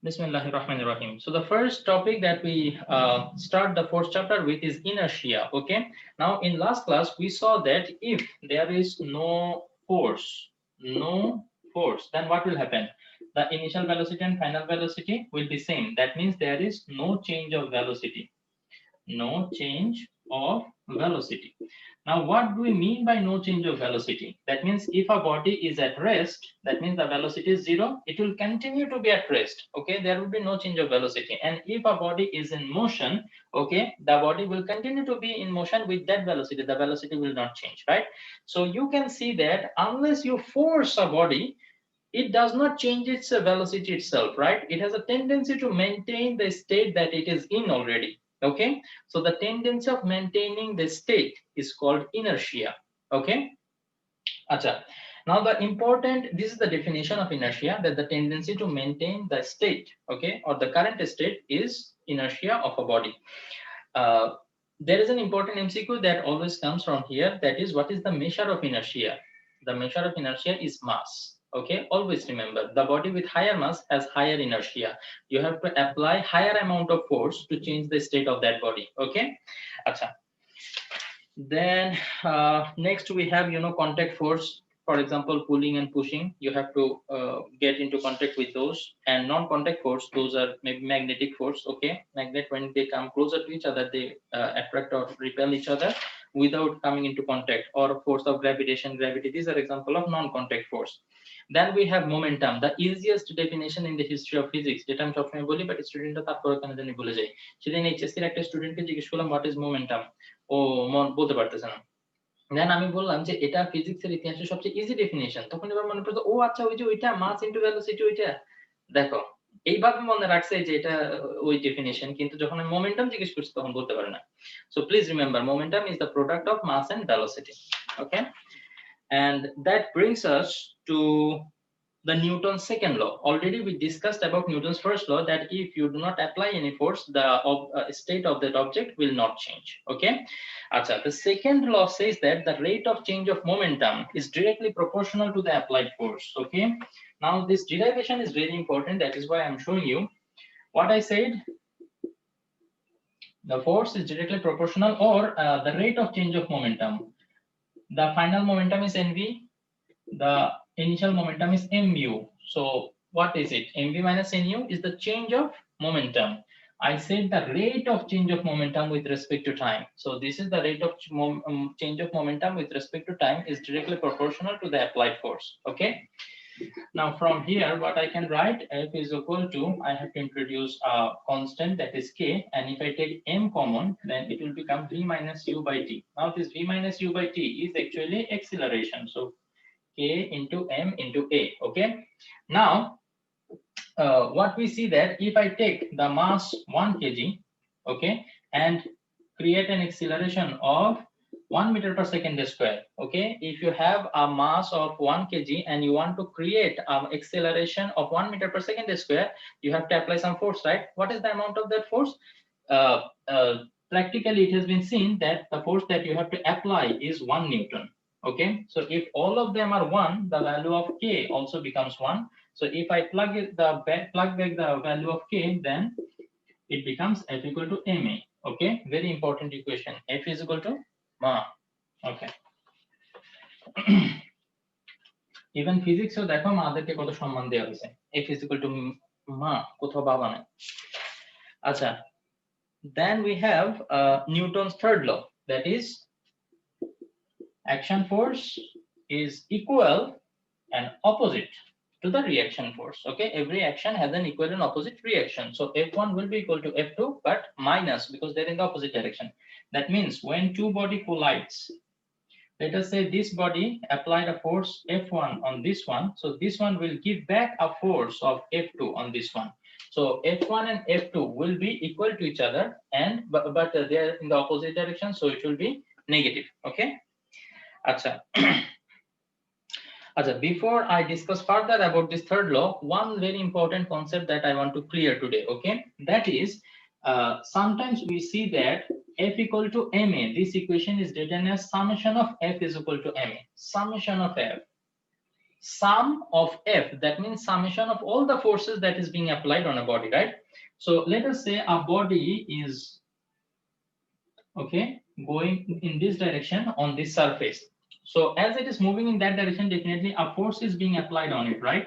Bismillahirrahmanirrahim. So the first topic that we start the fourth chapter with is inertia. Okay. Now in last class we saw that if there is no force, then what will happen? The initial velocity and final velocity will be same. That means there is no change of velocity. No change of velocity. Now, what do we mean by no change of velocity? That means if a body is at rest, that means the velocity is zero, it will continue to be at rest. Okay, there will be no change of velocity. And if a body is in motion, okay, the body will continue to be in motion with that velocity. The velocity will not change, right? So you can see that unless you force a body, it does not change its velocity itself, right? It has a tendency to maintain the state that it is in already. Okay, so the tendency of maintaining the state is called inertia. Okay, acha. Now this is the definition of inertia, that the tendency to maintain the state, okay, or the current state is inertia of a body. There is an important MCQ that always comes from here, that is, what is the measure of inertia? The measure of inertia is mass. Okay, always remember, the body with higher mass has higher inertia. You have to apply higher amount of force to change the state of that body. Okay, acha. Then next we have, contact force. For example, pulling and pushing, you have to get into contact with those. And non-contact force, those are maybe magnetic force. Okay, magnet, when they come closer to each other, they attract or repel each other without coming into contact. Or force of gravitation, gravity, these are example of non-contact force. Then we have momentum, the easiest definition in the history of physics, যেটা আমি সবসময় বলি, but স্টুডেন্টরা তারপরে কেন জানি ভুলে যায়। সেদিন এইচএসসির একটা স্টুডেন্টকে জিজ্ঞেস করলাম হোয়াট ইজ মোমেন্টাম, ও বলতে পারতেছে না। দেন আমি বললাম যে এটা ফিজিক্সের ইতিহাসে সবচেয়ে ইজি ডেফিনিশন, তখন এবার মনে পড়তো, ও আচ্ছা, ওই যে ওইটা মাস ইনটু ভেলোসিটি, ওইটা দেখো এইভাবে মনে রাখছে যে এটা ওই ডেফিনিশন, কিন্তু যখন আমি মোমেন্টাম জিজ্ঞেস করছি তখন বলতে পারে না। So please remember, momentum is the product of mass and velocity. Okay, and that brings us to the Newton's second law. Already we discussed about Newton's first law, that if you do not apply any force, the state of that object will not change. Okay, Acha, the second law says that the rate of change of momentum is directly proportional to the applied force. Okay, now this derivation is very important, that is why I'm showing you what I said. The force is directly proportional, or the rate of change of momentum. The final momentum is nv, the initial momentum is mu. So what is it? Mv minus nu is the change of momentum. I said the rate of change of momentum with respect to time. So this is the rate of change of momentum with respect to time is directly proportional to the applied force. Okay, now from here what I can write, F is equal to, I have to introduce a constant, that is k, and if I take m common, then it will become v minus u by t. Now this v minus u by t is actually acceleration, so k into m into a. Okay, now what we see, that if I take the mass 1 kg, okay, and create an acceleration of 1 meter per second square. Okay, if you have a mass of 1 kg and you want to create an acceleration of 1 meter per second square, you have to apply some force, right? What is the amount of that force? Practically it has been seen that the force that you have to apply is 1 Newton. Okay, so if all of them are 1, the value of k also becomes 1. So if I plug back the value of k, then it becomes F equal to ma. Okay, very important equation, F is equal to ma. Okay, even physics ও দেখো মাদেরকে কত সম্মান দেওয়া হয়েছে, F is equal to ma, কোথাও বাবা নাই। আচ্ছা, then we have Newton's third law, that is action force is equal and opposite to the reaction force. Okay, every action has an equal and opposite reaction. So F1 will be equal to F2, but minus, because they're in the opposite direction. That means when two body collides, let us say this body applied a force F1 on this one, so this one will give back a force of F2 on this one. So F1 and F2 will be equal to each other, and but they're in the opposite direction, so it will be negative. Okay, acha. Before I discuss further about this third law, one very important concept that I want to clear today. Okay, that is, sometimes we see that F equal to ma, this equation is written as summation of F is equal to ma, summation of F. sum of F, that means summation of all the forces that is being applied on a body, right? So let us say a body is okay going in this direction on this surface. So as it is moving in that direction, definitely a force is being applied on it, right?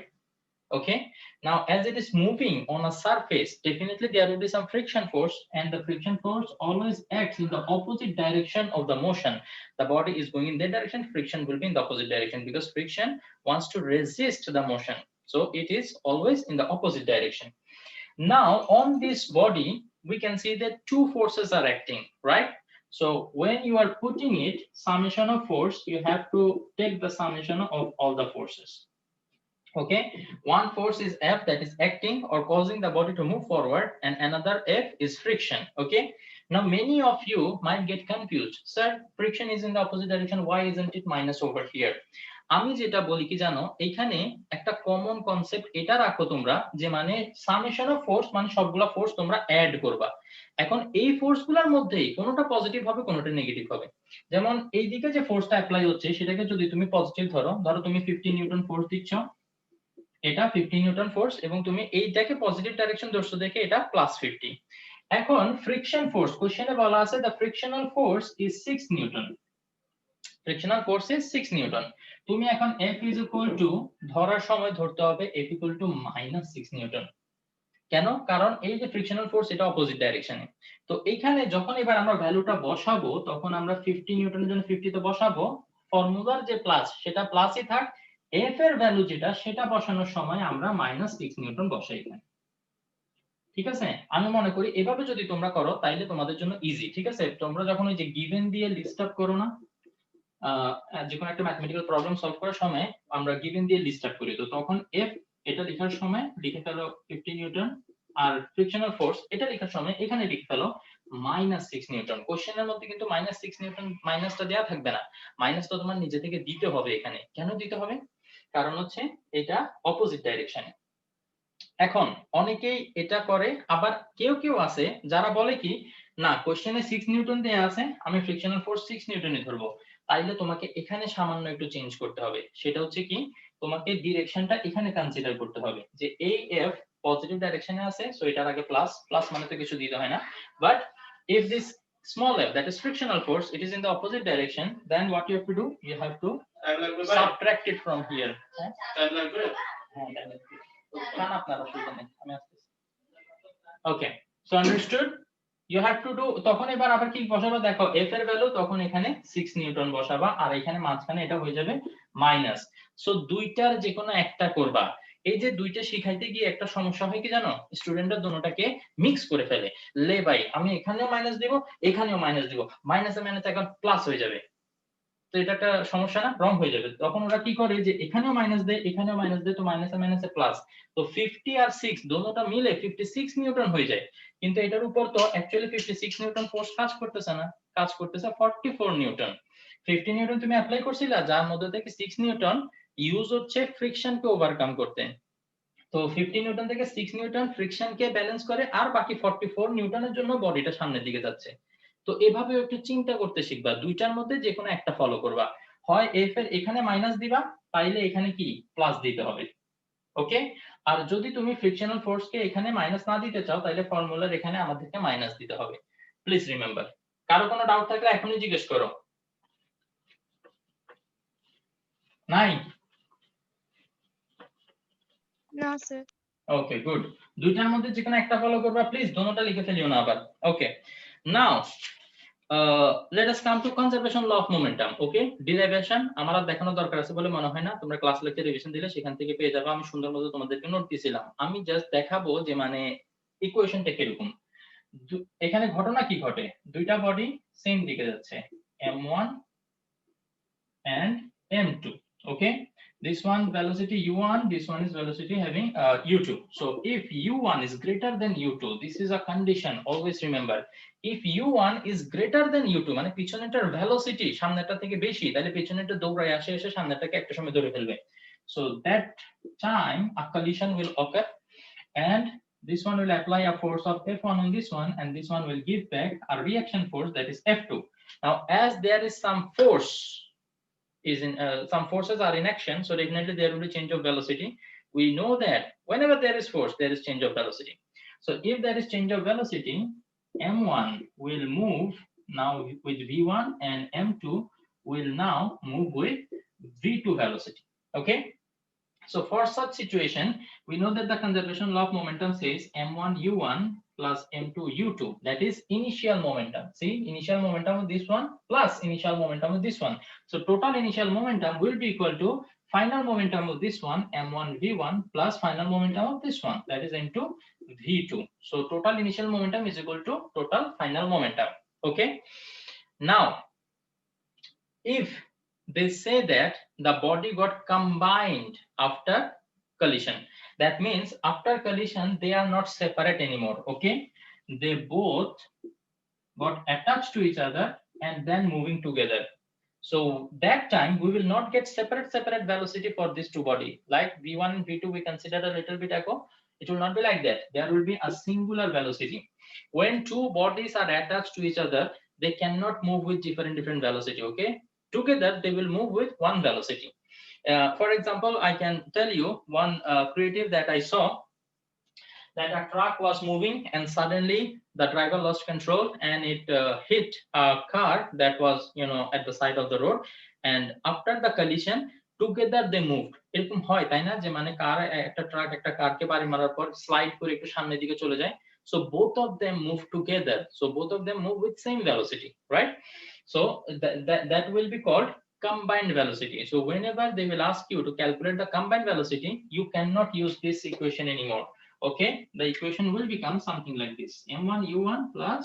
Okay, now as it is moving on a surface, definitely there will be some friction force, and the friction force always acts in the opposite direction of the motion. The body is going in that direction, friction will be in the opposite direction, because friction wants to resist the motion, so it is always in the opposite direction. Now on this body we can see that two forces are acting, right? So when you are putting it summation of force, you have to take the summation of all the forces. Okay, one force is F, that is acting or causing the body to move forward, and another F is friction. Okay, now many of you might get confused, sir, friction is in the opposite direction, why isn't it minus over here? আমি যেটা বলি কি জানো, এখানে একটা common concept এটা রাখো তোমরা, যে মানে সামেশন অফ ফোর্স মানে সবগুলা ফোর্স তোমরা অ্যাড করবা। এখন এই ফোর্সগুলোর মধ্যেই কোনোটা পজিটিভ হবে, কোনোটা নেগেটিভ হবে। যেমন এইদিকে যে ফোর্সটা অ্যাপ্লাই হচ্ছে সেটাকে যদি তুমি পজিটিভ ধরো, ধরো তুমি 50 নিউটন ফোর্স দিচ্ছ, এটা 50 নিউটন ফোর্স, এবং তুমি এইটাকে পজিটিভ ডাইরেকশন ধরছো দেখে এটা +50। এখন ফ্রিকশন ফোর্স কোশ্চেনে বলা আছে the frictional force is 6 Newton, frictional force is 6 Newton. তুমি এখন F ইজ ইকুয়াল টু ধরার সময় ধরতে হবে F ইকুয়াল টু -6 নিউটন। কেন? কারণ এই যে ফ্রিকশনাল ফোর্স এটা অপোজিট ডাইরেকশনে। তো এখানে যখন এবার আমরা ভ্যালুটা বসাবো, তখন আমরা 50 নিউটনের জন্য 50 তে বসাবো, ফর্মুলার যে প্লাস সেটা প্লাসই থাক, F এর ভ্যালু যেটা সেটা বসানোর সময় আমরা -6 নিউটন বসাই এখানে। ঠিক আছে, আমি মনে করি এভাবে যদি তোমরা করো তাইলে তোমাদের জন্য ইজি। ঠিক আছে, তোমরা যখন ওই যে গিভেন দিয়ে লিস্ট আপ করো না, যে কোনো একটা ম্যাথমেটিক্যাল প্রবলেম সলভ করার সময় আমরা গিভেন দিয়ে লিস্ট আপ করি, তো তখন F এটা লেখার সময় লিখে ফেলো 50 নিউটন, আর ফ্রিকশনাল ফোর্স এটা লেখার সময় এখানে লিখে ফেলো -6 নিউটন। কোশ্চেনের মধ্যে কিন্তু -6 নিউটন মাইনাসটা দেওয়া থাকবে না, মাইনাসটা তোমার নিজে থেকে দিতে হবে এখানে। কেন দিতে হবে? কারণ হচ্ছে এটা অপোজিট ডাইরেকশনে। এখন অনেকেই এটা করে, আবার কেউ কেউ আছে যারা বলে কি না কোশ্চেনে 6 নিউটন দেয়া আছে, আমি ফ্রিকশনাল ফোর্স 6 নিউটনই ধরবো। তাইলে তোমাকে এখানে সামান্য একটু চেঞ্জ করতে হবে, সেটা হচ্ছে কি তোমাকে ডিরেকশনটা এখানে কনসিডার করতে হবে, যে এই F পজিটিভ ডাইরেকশনে আছে, সো এটার আগে প্লাস, প্লাস মানে তো কিছু দিতে হয় না, but if this small f, that is frictional force, it is in the opposite direction, then what you have to do, you have to subtract it from here. Okay, so understood, you have to do, তখন এবার আবার কি বসাবো দেখো, f এর value তখন এখানে 6 Newton বসাবা, আর এখানে মাঝখানে এটা হয়ে যাবে মাইনাস। সো দুইটার যে কোনো একটা করবা। এই যে দুইটা শিখাইতে গিয়ে একটা সমস্যা হয় কি জানো, স্টুডেন্টরা দুটোটাকে মিক্স করে ফেলে, লে ভাই আমি এখানেও মাইনাস দিব এখানেও মাইনাস দিব, মাইনাসে মাইনাসে এখন প্লাস হয়ে যাবে, তো এটা একটা সমস্যা না, রং হয়ে যাবে। তখন ওরা কি করে যে এখানেও মাইনাস দেয় এখানেও মাইনাস দেয়, তো মাইনাসে মাইনাসে প্লাস, তো 50 আর 6 দুটোটা মিলে 56 নিউটন হয়ে যায়। কিন্তু এটার উপর তো অ্যাকচুয়ালি 56 নিউটন ফোর্স কাজ করতেছে না, কাজ করতেছে 44 নিউটন। 50 নিউটন তুমি অ্যাপ্লাই করছিলা, যার মধ্যে থেকে 6 নিউটন ইউজ হচ্ছে ফ্রিকশনকে ওভারকাম করতে। তো 50 নিউটন থেকে 6 নিউটন ফ্রিকশনকে ব্যালেন্স করে, আর বাকি 44 নিউটনের জন্য বডিটা সামনের দিকে যাচ্ছে। তো এভাবে একটু চিন্তা করতে শিখবা, দুইটার মধ্যে যে কোনো একটা ফলো করবা, হয় F এর এখানে মাইনাস দিবা, তাইলে এখানে কি প্লাস দিতে হবে। ওকে, আর যদি তুমি ফ্রিকশনাল ফোর্সকে এখানে মাইনাস না দিতে চাও, তাহলে ফর্মুলার এখানে আমাদেরকে মাইনাস দিতে হবে। Please remember. কারো কোনো ডাউট থাকলে এখনই জিজ্ঞেস করো। নাই? না স্যার। ওকে গুড, দুইটার মধ্যে যে কোনো একটা ফলো করবা প্লিজ, দুটোটা লিখে ফেলিও না আবার। ওকে, নাও let us come to conservation law of momentum. Okay, derivation আমার আর দেখানোর দরকার আছে বলে মনে হয় না, তোমরা ক্লাস লেকচার রিভিশন দিলে সেখান থেকে পেয়ে যাবে। আমি সুন্দর মতো তোমাদেরকে নোট দিয়েছিলাম, আমি জাস্ট দেখাবো যে মানে ইকুয়েশনটা কিরকম। এখানে ঘটনা কি ঘটে, দুইটা বডি সেম দিকে যাচ্ছে, m1 and m2. Okay, this one velocity u1, this one is velocity having u2. So if u1 is greater than u2, this is a condition, always remember, if u1 is greater than u2 মানে পিছনেরটার velocity সামনেরটা থেকে বেশি, তাহলে পিছনেরটা দৌড়ায় আসে এসে সামনেরটাকে একটা সময় ধরে ফেলবে। So that time a collision will occur, and this one will apply a force of F1 on this one, and this one will give back a reaction force, that is F2. Now as there is some force is in some forces are in action, so definitely there will be change of velocity. We know that whenever there is force, there is change of velocity. So if there is change of velocity, m1 will move now with v1, and m2 will now move with v2 velocity. Okay, so for such situation, we know that the conservation law of momentum says m1 u1 plus m2 u2. That is initial momentum. See, initial momentum of this one plus initial momentum of this one. So total initial momentum will be equal to final momentum of this one, m1 v1, plus final momentum of this one, that is m2 v2. So total initial momentum is equal to total final momentum. Okay. Now, if they say that the body got combined after collision, that means after collision they are not separate anymore. Okay, they both got attached to each other and then moving together. So that time we will not get separate velocity for these two body, like v1 and v2 we considered a little bit ago. It will not be like that. There will be a singular velocity. When two bodies are attached to each other, they cannot move with different velocity. Okay, together they will move with one velocity. For example, I can tell you one creative that I saw, that a truck was moving and suddenly the driver lost control and it hit a car that was at the side of the road, and after the collision together they moved. এরকম হয় তাই না, যে মানে কার একটা truck একটা কারকে বাড়ি মারার পর স্লাইড করে একটু সামনের দিকে চলে যায়, so both of them move together, so both of them move with same velocity, right? So that will be called combined velocity. So whenever they will ask you to calculate the combined velocity, you cannot use this equation anymore. Okay, the equation will become something like this: m1 u1 plus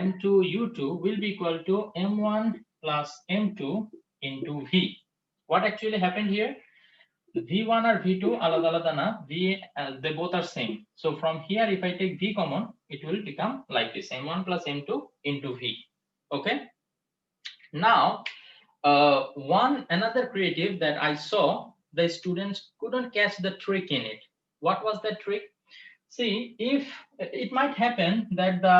m2 u2 will be equal to m1 plus m2 into v. What actually happened here? v1 or v2 alada alada na, v they both are same. So from here if I take v common, it will become like this: m1 plus m2 into v. Okay, now one another creative that I saw, the students couldn't catch the trick in it. What was the trick? See, if it might happen that the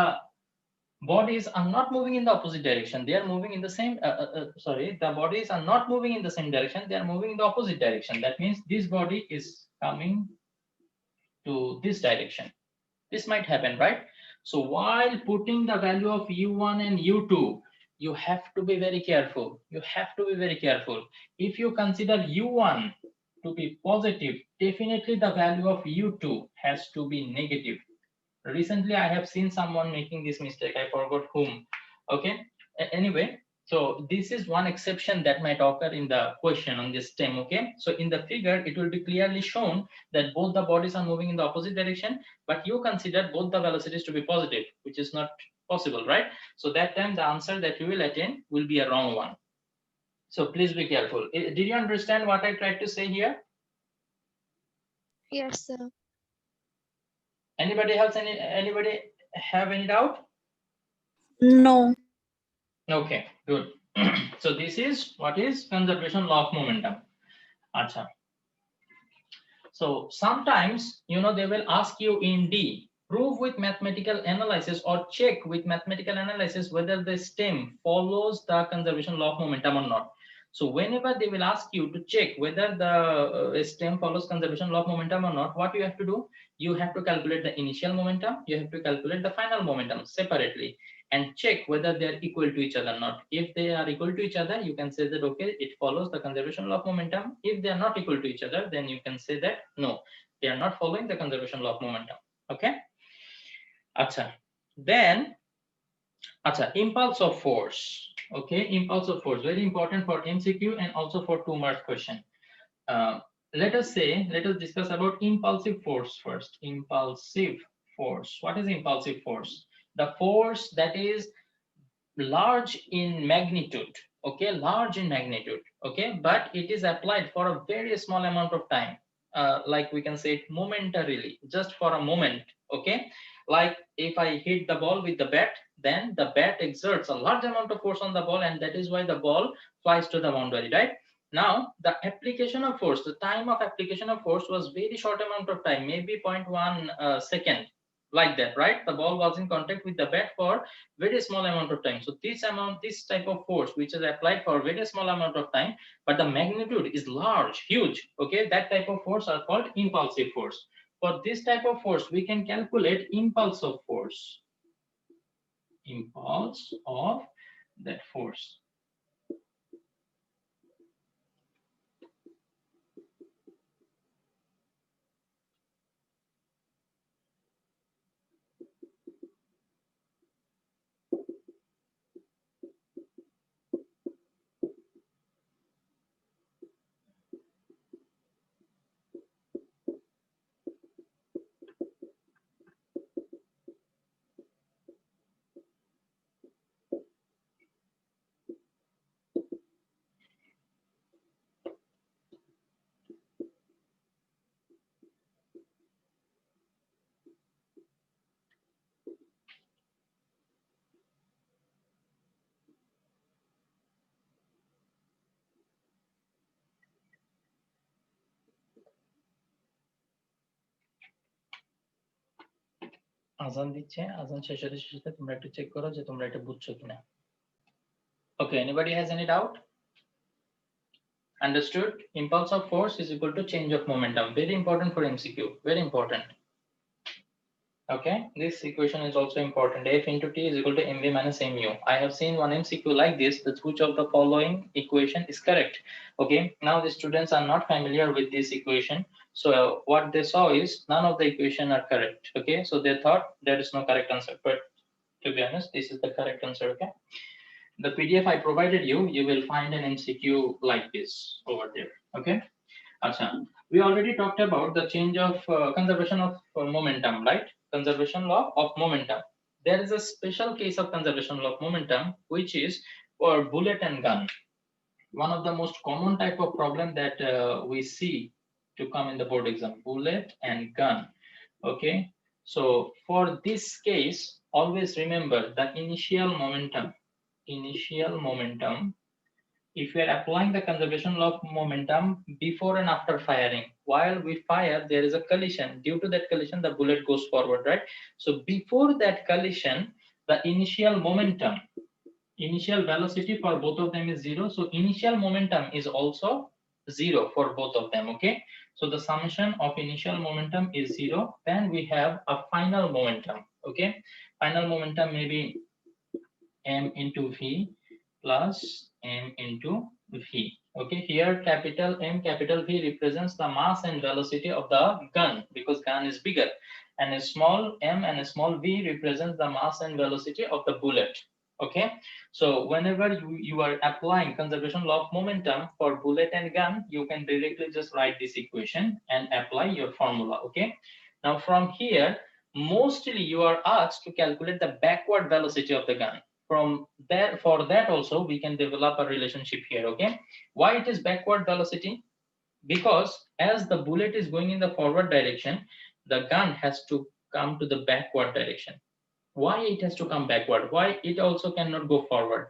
bodies are not moving in the opposite direction, they are moving in the same the bodies are not moving in the same direction, they are moving in the opposite direction. That means this body is coming to this direction. This might happen, right? So while putting the value of u1 and u2, you have to be very careful. You have to be very careful. If you consider u1 to be positive, definitely the value of u2 has to be negative. Recently I have seen someone making this mistake, I forgot whom. Okay, anyway, so this is one exception that might occur in the question on this stem. Okay, so in the figure it will be clearly shown that both the bodies are moving in the opposite direction, but you consider both the velocities to be positive, which is not possible, right? So that time the answer that you will attain will be a wrong one. So please be careful. Did you understand what I tried to say here? Yes, sir. Anybody have any doubt? No. Okay, good. So this is what is conservation law of momentum. Acha. So sometimes they will ask you in D, prove with mathematical analysis or check with mathematical analysis whether the stem follows the conservation law of momentum or not. So whenever they will ask you to check whether the stem follows conservation law of momentum or not, what you have to do? You have to calculate the initial momentum, you have to calculate the final momentum separately, and check whether they are equal to each other or not. If they are equal to each other, you can say that okay, it follows the conservation law of momentum. If they are not equal to each other, then you can say that no, they are not following the conservation law of momentum. Okay. Acha. Then impulse of force. Okay, impulse of force, very important for MCQ and also for 2-mark question. Let us discuss about impulsive force first. Impulsive force. What is impulsive force? The force that is large in magnitude. Okay, large in magnitude. Okay, but it is applied for a very small amount of time. Like we can say it momentarily, just for a moment. Okay, like if I hit the ball with the bat, then the bat exerts a large amount of force on the ball, and that is why the ball flies to the boundary, right? Now the application of force, the time of application of force was very short amount of time, maybe 0.1 second. like that, right? The ball was in contact with the bat for very small amount of time. So this type of force which is applied for very small amount of time, but the magnitude is large, huge. Okay, that type of force are called impulsive force. For this type of force, we can calculate impulse of force. Impulse of that force. আজান দিচ্ছে, আজান শেষ হতে শেষ হতে তোমরা একটু check করো যে তোমরা এটা বুঝছো কিনা। Okay, anybody has any doubt? Understood? Impulse of force is equal to change of momentum. Very important for MCQ. Very important. Okay, this equation is also important. F into T is equal to mv minus mu. I have seen one MCQ like this, that which of the following equation is correct. Okay, now the students are not familiar with this equation, so what they saw is none of the equation are correct. Okay, so they thought there is no correct answer, but to be honest, this is the correct answer. Okay, the PDF I provided you, you will find an MCQ like this over there. Okay, Acha. We already talked about the change of conservation of momentum, right? Conservation law of momentum. There is a special case of conservation law of momentum, which is for bullet and gun. One of the most common type of problem that we see to come in the board exam, bullet and gun. Okay, so for this case, always remember the initial momentum. Initial momentum, if we are applying the conservation law of momentum before and after firing, while we fire, there is a collision. Due to that collision, the bullet goes forward, right? So before that collision, the initial momentum, initial velocity for both of them is 0. So initial momentum is also 0 for both of them. Okay, so the summation of initial momentum is 0. Then we have a final momentum. Okay, final momentum may be m into v plus m into v. Okay, here capital M, capital V represents the mass and velocity of the gun, because gun is bigger, and a small m and a small v represents the mass and velocity of the bullet. Okay, so whenever you are applying conservation law of momentum for bullet and gun, you can directly just write this equation and apply your formula. Okay, now from here, mostly you are asked to calculate the backward velocity of the gun. From there, for that also we can develop a relationship here. Okay, why it is backward velocity? Because as the bullet is going in the forward direction, the gun has to come to the backward direction. Why it has to come backward? Why it also cannot go forward?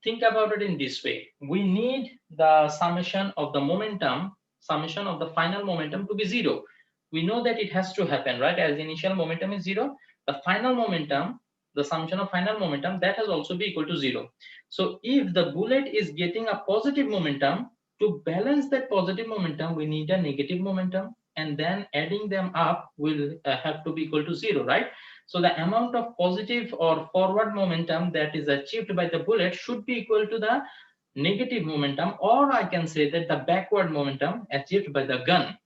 Think about it in this way. We need the summation of the momentum, summation of the final momentum to be 0. We know that it has to happen, right? As the initial momentum is 0, the final momentum, the summation of final momentum, that has also be equal to 0. So if the bullet is getting a positive momentum, to balance that positive momentum, we need a negative momentum, and then adding them up will have to be equal to 0, right? So the amount of positive or forward momentum that is achieved by the bullet should be equal to the negative momentum, or I can say that the backward momentum achieved by the gun,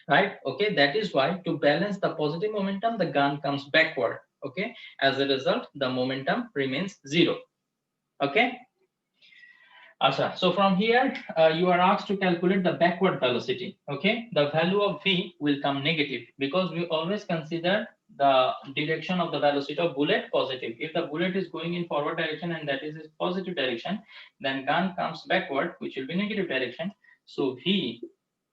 right? Okay, that is why to balance the positive momentum, the gun comes backward. Okay, as a result, the momentum remains 0. Okay, Asha, so from here, you are asked to calculate the backward velocity. Okay, the value of v will come negative, because we always consider the direction of the velocity of bullet positive. If the bullet is going in forward direction and that is its positive direction, then gun comes backward, which will be negative direction. So v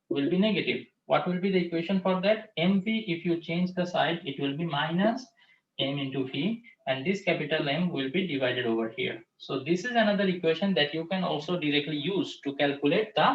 will be negative. What will be the equation for that? mv, if you change the side, it will be minus m into v, and this capital M will be divided over here. So this is another equation that you can also directly use to calculate the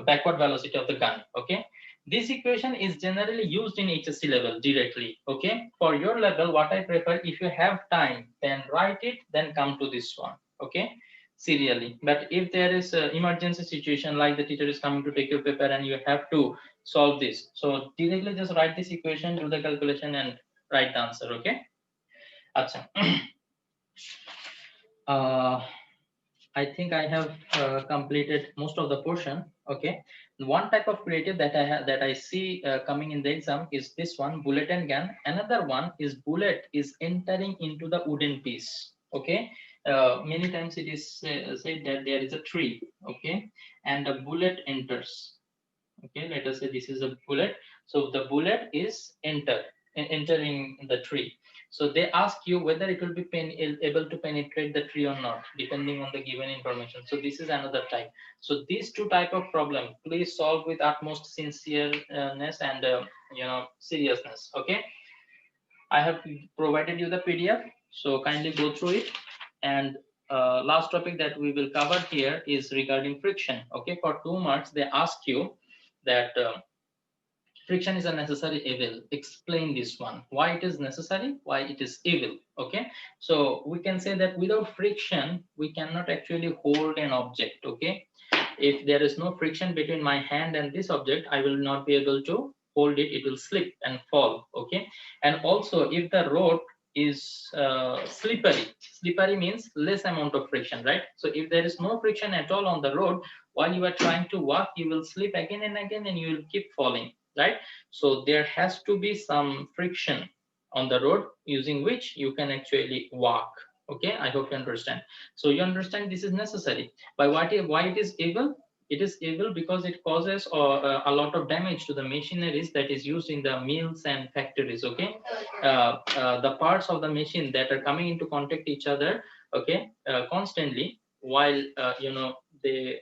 backward velocity of the gun. Okay, This equation is generally used in HSC level directly. Okay, for your level, what I prefer, if you have time, then write it, then come to this one. Okay, serially. But if there is an emergency situation, like the teacher is coming to take your paper and you have to solve this, so directly just write this equation, do the calculation, and write the answer. Okay. Acha. I think I have completed most of the portion. Okay. One type of creative that I have, that I see coming in the exam is this one, bullet and gun. Another one is bullet is entering into the wooden piece. Okay. Many times it is said that there is a tree. Okay, and a bullet enters. Okay, let us say this is a bullet. So the bullet is entering the tree. So they ask you whether it will be able to penetrate the tree or not, depending on the given information. So this is another type. So these two type of problem, please solve with utmost sincereness and seriousness. Okay, I have provided you the PDF, so kindly go through it. And last topic that we will cover here is regarding friction. Okay, for 2 marks they ask you that friction is a necessary evil. Explain this one, why it is necessary, why it is evil. Okay, so we can say that without friction we cannot actually hold an object. Okay, if there is no friction between my hand and this object, I will not be able to hold it. It will slip and fall. Okay, and also if the road is slippery means less amount of friction, right? So if there is no friction at all on the road, while you are trying to walk, you will slip again and again and you will keep falling, right? So there has to be some friction on the road using which you can actually walk. Okay, I hope you understand. So you understand this is necessary. Why it is evil? It is evil because it causes a lot of damage to the machineries that is used in the mills and factories. Okay, the parts of the machine that are coming into contact each other. Okay, constantly, while they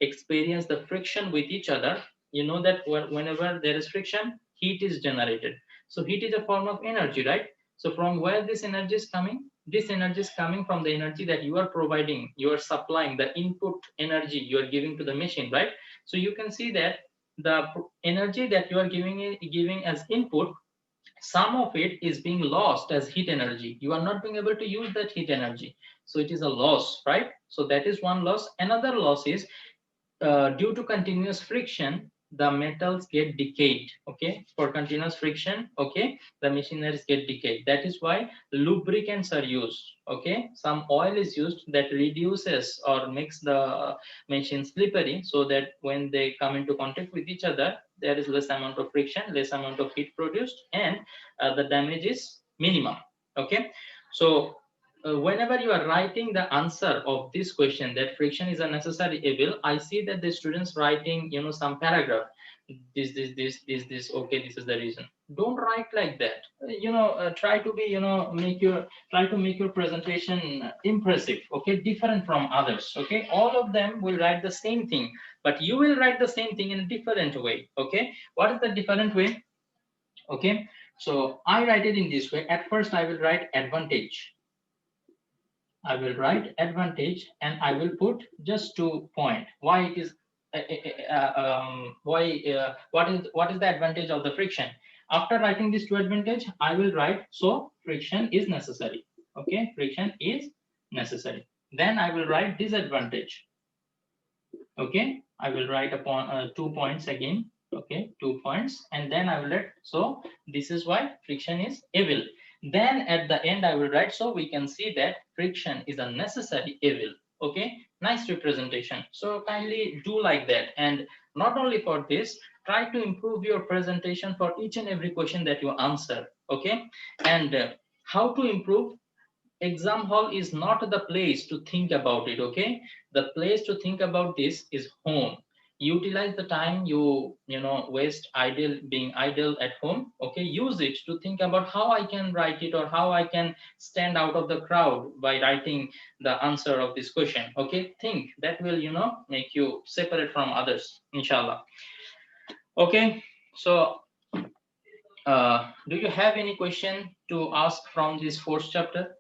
experience the friction with each other. You know that whenever there is friction, heat is generated. So heat is a form of energy, right? So from where this energy is coming? This energy is coming from the energy that you are providing, you are supplying, the input energy you are giving to the machine, right? So you can see that the energy that you are giving as input, some of it is being lost as heat energy. You are not being able to use that heat energy. So it is a loss, right? So that is one loss. Another loss is due to continuous friction, the metals get decayed. Okay, for continuous friction, okay, the machineries get decayed. That is why lubricants are used. Okay, some oil is used that reduces or makes the machine slippery, so that when they come into contact with each other, there is less amount of friction, less amount of heat produced, and the damage is minimum. Okay, so whenever you are writing the answer of this question, that friction is a necessary evil, I see that the students writing some paragraph, this, okay, this is the reason. Don't write like that. Try to be try to make your presentation impressive. Okay, different from others. Okay, all of them will write the same thing, but you will write the same thing in a different way. Okay, what is the different way? Okay, so I write it in this way. At first I will write advantage. I will write advantage and I will put just 2 points. Why it is what is the advantage of the friction? After writing this 2 advantage, I will write so friction is necessary. Okay, friction is necessary. Then I will write disadvantage. Okay, I will write upon 2 points again. Okay, 2 points, and then I will write so this is why friction is evil. Then at the end I will write so we can see that friction is a necessary evil. Okay, nice representation. So kindly do like that. And not only for this, try to improve your presentation for each and every question that you answer. Okay, and how to improve? Exam hall is not the place to think about it. Okay, the place to think about this is home. Utilize the time you waste idle being idle at home. Okay, use it to think about how I can write it or how I can stand out of the crowd by writing the answer of this question. Okay, think that will make you separate from others, inshallah. Okay, so do you have any question to ask from this fourth chapter?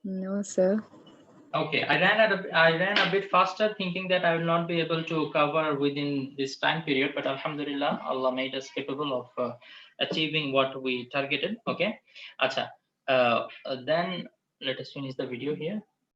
No, sir. Okay, I ran a bit faster, thinking that I will not be able to cover within this time period, but Alhamdulillah, Allah made us capable of achieving what we targeted. Okay, acha. Then let us finish the video here.